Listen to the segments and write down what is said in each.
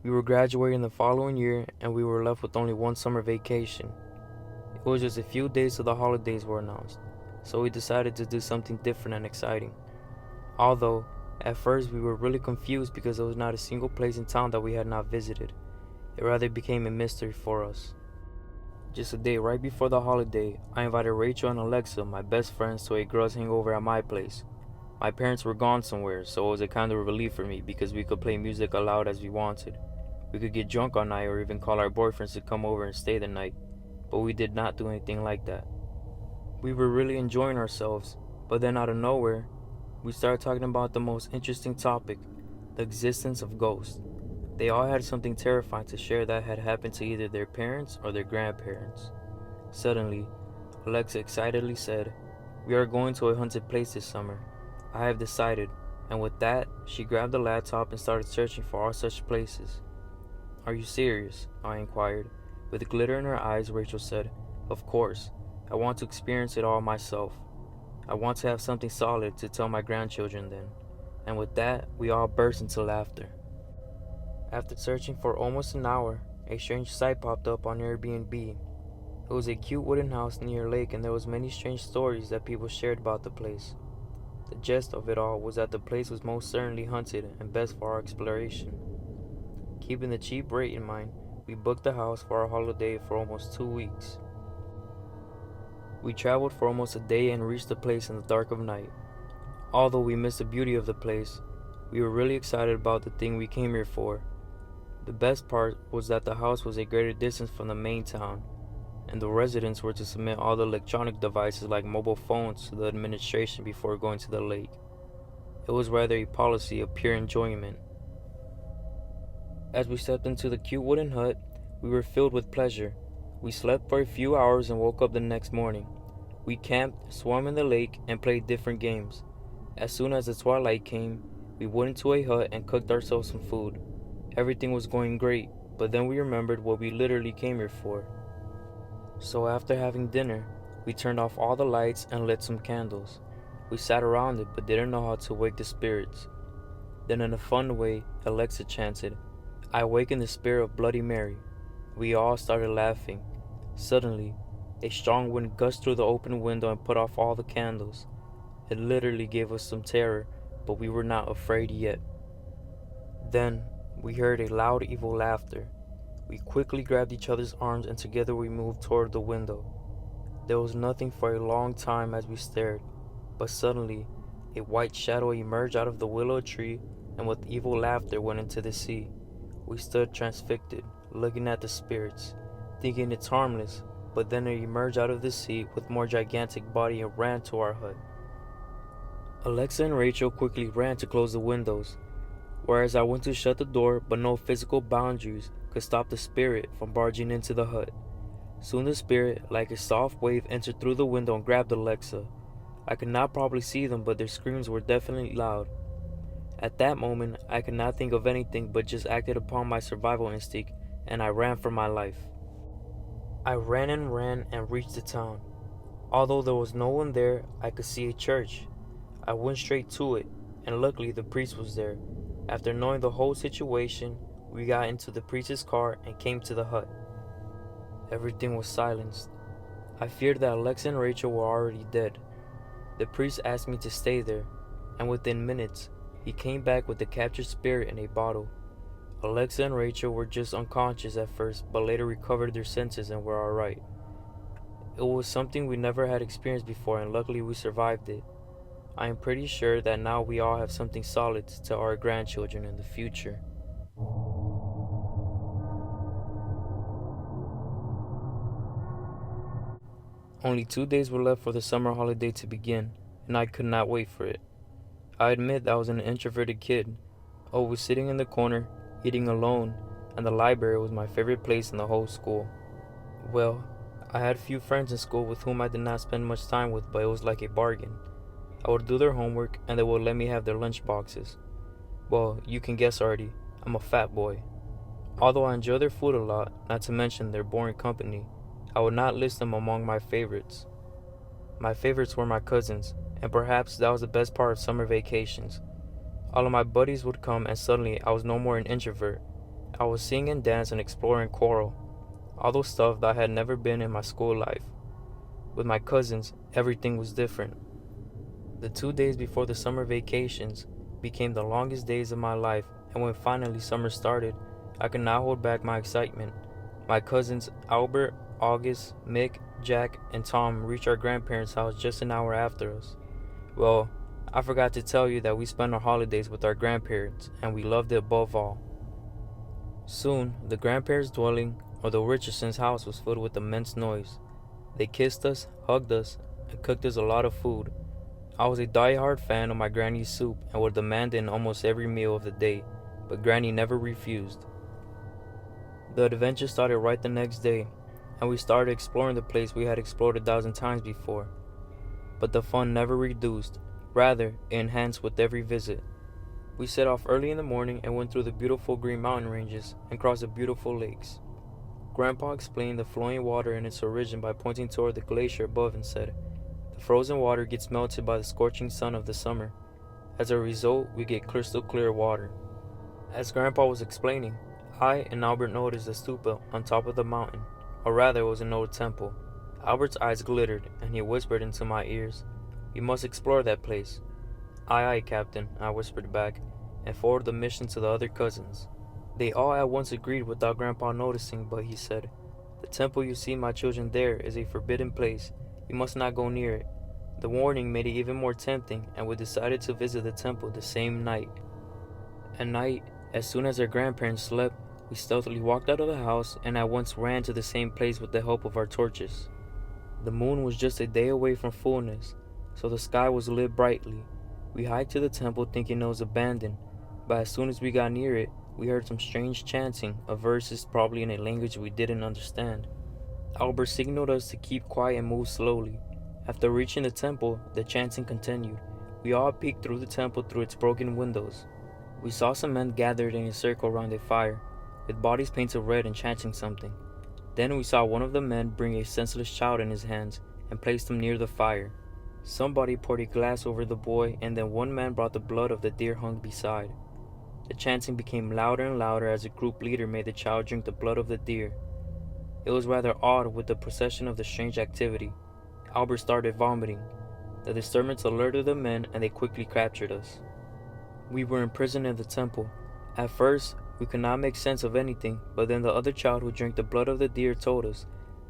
We were graduating the following year and we were left with only one summer vacation. It was just a few days till the holidays were announced, so we decided to do something different and exciting. Although, at first we were really confused because there was not a single place in town that we had not visited. It rather became a mystery for us. Just a day right before the holiday, I invited Rachel and Alexa, my best friends, to a girls' hangover at my place. My parents were gone somewhere, so it was a kind of relief for me because we could play music aloud as we wanted. We could get drunk all night or even call our boyfriends to come over and stay the night, but we did not do anything like that. We were really enjoying ourselves, but then out of nowhere, we started talking about the most interesting topic, the existence of ghosts. They all had something terrifying to share that had happened to either their parents or their grandparents. Suddenly, Alexa excitedly said, "We are going to a haunted place this summer. I have decided," and with that, she grabbed the laptop and started searching for all such places. "Are you serious?" I inquired. With glitter in her eyes, Rachel said, "Of course. I want to experience it all myself. I want to have something solid to tell my grandchildren then." And with that, we all burst into laughter. After searching for almost an hour, a strange site popped up on Airbnb. It was a cute wooden house near a lake and there was many strange stories that people shared about the place. The gist of it all was that the place was most certainly haunted and best for our exploration. Keeping the cheap rate in mind, we booked the house for our holiday for almost 2 weeks. We traveled for almost a day and reached the place in the dark of night. Although we missed the beauty of the place, we were really excited about the thing we came here for. The best part was that the house was a greater distance from the main town, and the residents were to submit all the electronic devices like mobile phones to the administration before going to the lake. It was rather a policy of pure enjoyment. As we stepped into the cute wooden hut, we were filled with pleasure. We slept for a few hours and woke up the next morning. We camped, swam in the lake, and played different games. As soon as the twilight came, we went into a hut and cooked ourselves some food. Everything was going great, but then we remembered what we literally came here for. So after having dinner, we turned off all the lights and lit some candles. We sat around it but didn't know how to wake the spirits. Then in a fun way, Alexa chanted, "I awaken the spirit of Bloody Mary." We all started laughing. Suddenly, a strong wind gushed through the open window and put off all the candles. It literally gave us some terror, but we were not afraid yet. Then, we heard a loud evil laughter. We quickly grabbed each other's arms and together we moved toward the window. There was nothing for a long time as we stared, but suddenly, a white shadow emerged out of the willow tree and with evil laughter went into the sea. We stood transfixed, looking at the spirits, thinking it's harmless, but then it emerged out of the sea with more gigantic body and ran to our hut. Alexa and Rachel quickly ran to close the windows, whereas I went to shut the door, but no physical boundaries could stop the spirit from barging into the hut. Soon the spirit, like a soft wave, entered through the window and grabbed Alexa. I could not probably see them, but their screams were definitely loud. At that moment, I could not think of anything but just acted upon my survival instinct, and I ran for my life. I ran and reached the town. Although there was no one there, I could see a church. I went straight to it, and luckily the priest was there. After knowing the whole situation, we got into the priest's car and came to the hut. Everything was silenced. I feared that Alexa and Rachel were already dead. The priest asked me to stay there, and within minutes, he came back with the captured spirit in a bottle. Alexa and Rachel were just unconscious at first, but later recovered their senses and were alright. It was something we never had experienced before, and luckily we survived it. I am pretty sure that now we all have something solid to tell our grandchildren in the future. Only 2 days were left for the summer holiday to begin, and I could not wait for it. I admit I was an introverted kid, always sitting in the corner, eating alone, and the library was my favorite place in the whole school. Well, I had few friends in school with whom I did not spend much time with, but it was like a bargain. I would do their homework and they would let me have their lunch boxes. Well, you can guess already, I'm a fat boy. Although I enjoy their food a lot, not to mention their boring company, I would not list them among my favorites. My favorites were my cousins, and perhaps that was the best part of summer vacations. All of my buddies would come and suddenly I was no more an introvert. I was sing and dance and explore and choral, all those stuff that had never been in my school life. With my cousins, everything was different. The 2 days before the summer vacations became the longest days of my life, and when finally summer started, I could not hold back my excitement. My cousins Albert, August, Mick, Jack, and Tom reached our grandparents' house just an hour after us. Well, I forgot to tell you that we spent our holidays with our grandparents, and we loved it above all. Soon, the grandparents' dwelling, or the Richardson's house, was filled with immense noise. They kissed us, hugged us, and cooked us a lot of food. I was a die-hard fan of my granny's soup and would demand it in almost every meal of the day, but Granny never refused. The adventure started right the next day, and we started exploring the place we had explored 1,000 times before. But the fun never reduced, rather, it enhanced with every visit. We set off early in the morning and went through the beautiful green mountain ranges and crossed the beautiful lakes. Grandpa explained the flowing water and its origin by pointing toward the glacier above and said, "The frozen water gets melted by the scorching sun of the summer. As a result, we get crystal clear water." As Grandpa was explaining, I and Albert noticed a stupa on top of the mountain, or rather it was an old temple. Albert's eyes glittered, and he whispered into my ears, "We must explore that place." "Aye, aye, Captain," I whispered back, and forwarded the mission to the other cousins. They all at once agreed without Grandpa noticing, but he said, "The temple you see, my children, there is a forbidden place. You must not go near it." The warning made it even more tempting, and we decided to visit the temple the same night. At night, as soon as our grandparents slept, we stealthily walked out of the house and at once ran to the same place with the help of our torches. The moon was just a day away from fullness, so the sky was lit brightly. We hiked to the temple thinking it was abandoned, but as soon as we got near it, we heard some strange chanting of verses, probably in a language we didn't understand. Albert signaled us to keep quiet and move slowly. After reaching the temple, the chanting continued. We all peeked through the temple through its broken windows. We saw some men gathered in a circle around a fire, with bodies painted red and chanting something. Then we saw one of the men bring a senseless child in his hands and placed him near the fire. Somebody poured a glass over the boy, and then one man brought the blood of the deer hung beside. The chanting became louder and louder as the group leader made the child drink the blood of the deer. It was rather odd with the procession of the strange activity. Albert started vomiting. The disturbance alerted the men, and they quickly captured us. We were imprisoned in the temple. At first, we could not make sense of anything, but then the other child who drank the blood of the deer told us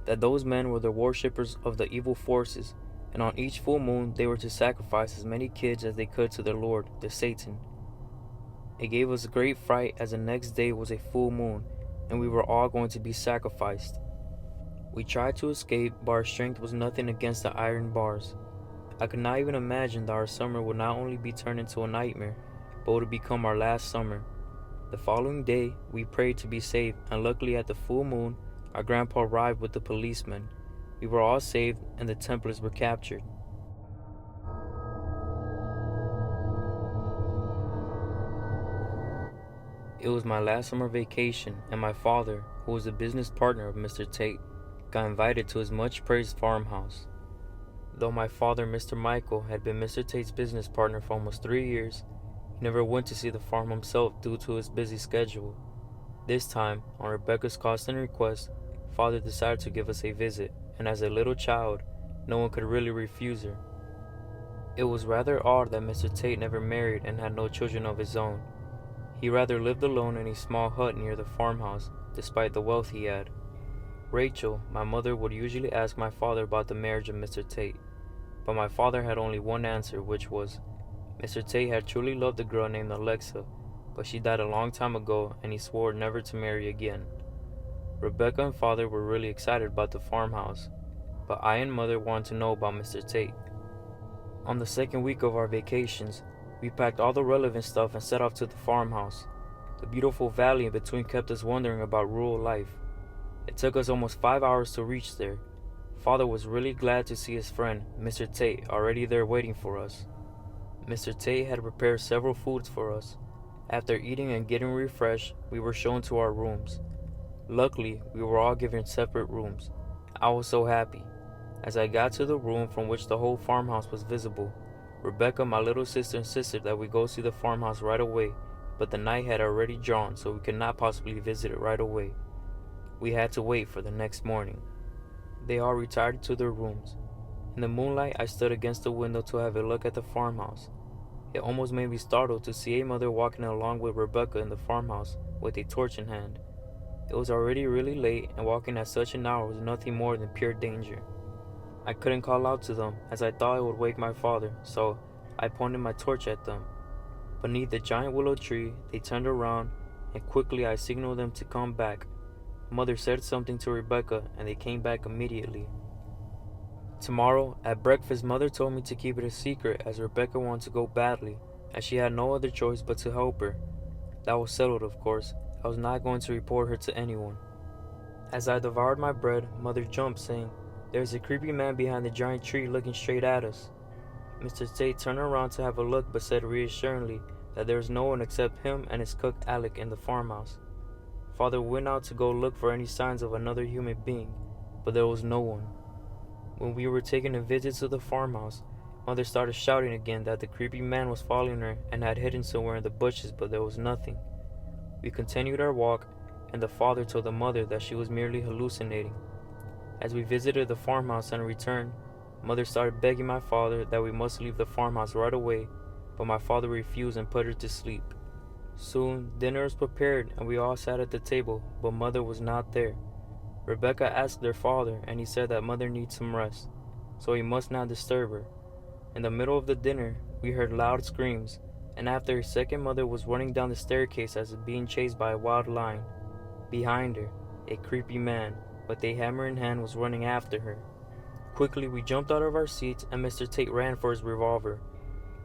that those men were the worshippers of the evil forces, and on each full moon they were to sacrifice as many kids as they could to their lord, the Satan. It gave us great fright as the next day was a full moon, and we were all going to be sacrificed. We tried to escape, but our strength was nothing against the iron bars. I could not even imagine that our summer would not only be turned into a nightmare, but would become our last summer. The following day, we prayed to be saved, and luckily at the full moon, our grandpa arrived with the policemen. We were all saved, and the Templars were captured. It was my last summer vacation, and my father, who was a business partner of Mr. Tate, got invited to his much-praised farmhouse. Though my father, Mr. Michael, had been Mr. Tate's business partner for almost 3 years, he never went to see the farm himself due to his busy schedule. This time, on Rebecca's constant request, Father decided to give us a visit, and as a little child, no one could really refuse her. It was rather odd that Mr. Tate never married and had no children of his own. He rather lived alone in a small hut near the farmhouse, despite the wealth he had. Rachel, my mother, would usually ask my father about the marriage of Mr. Tate, but my father had only one answer, which was, Mr. Tate had truly loved a girl named Alexa, but she died a long time ago, and he swore never to marry again. Rebecca and Father were really excited about the farmhouse, but I and Mother wanted to know about Mr. Tate. On the second week of our vacations, we packed all the relevant stuff and set off to the farmhouse. The beautiful valley in between kept us wondering about rural life. It took us almost 5 hours to reach there. Father was really glad to see his friend, Mr. Tate, already there waiting for us. Mr. Tate had prepared several foods for us. After eating and getting refreshed, we were shown to our rooms. Luckily, we were all given separate rooms. I was so happy. As I got to the room from which the whole farmhouse was visible, Rebecca, my little sister, insisted that we go see the farmhouse right away but the night had already drawn, so we could not possibly visit it right away. We had to wait for the next morning. They all retired to their rooms. In the moonlight, I stood against the window to have a look at the farmhouse. It almost made me startled to see a mother walking along with Rebecca in the farmhouse with a torch in hand. It was already really late, and walking at such an hour was nothing more than pure danger. I couldn't call out to them, as I thought it would wake my father, so I pointed my torch at them. Beneath the giant willow tree, they turned around, and quickly I signaled them to come back. Mother said something to Rebecca, and they came back immediately. Tomorrow, at breakfast, Mother told me to keep it a secret, as Rebecca wanted to go badly, as she had no other choice but to help her. That was settled, of course. I was not going to report her to anyone. As I devoured my bread, Mother jumped, saying, "There's a creepy man behind the giant tree looking straight at us." Mr. Tate turned around to have a look, but said reassuringly that there was no one except him and his cook Alec in the farmhouse. Father went out to go look for any signs of another human being, but there was no one. When we were taking a visit to the farmhouse, Mother started shouting again that the creepy man was following her and had hidden somewhere in the bushes, but there was nothing. We continued our walk, and the father told the mother that she was merely hallucinating. As we visited the farmhouse and returned, Mother started begging my father that we must leave the farmhouse right away, but my father refused and put her to sleep. Soon, dinner was prepared and we all sat at the table, but Mother was not there. Rebecca asked their father, and he said that Mother needs some rest, so he must not disturb her. In the middle of the dinner, we heard loud screams, and after a second, Mother was running down the staircase as if being chased by a wild lion. Behind her, a creepy man, with a hammer in hand, was running after her. Quickly, we jumped out of our seats, and Mr. Tate ran for his revolver,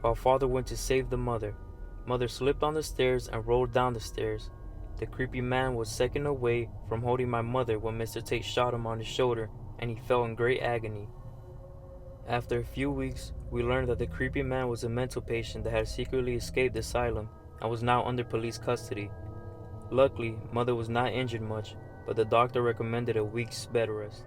while Father went to save the mother. Mother slipped on the stairs and rolled down the stairs. The creepy man was seconds away from holding my mother when Mr. Tate shot him on his shoulder, and he fell in great agony. After a few weeks, we learned that the creepy man was a mental patient that had secretly escaped the asylum and was now under police custody. Luckily, Mother was not injured much, but the doctor recommended a week's bed rest.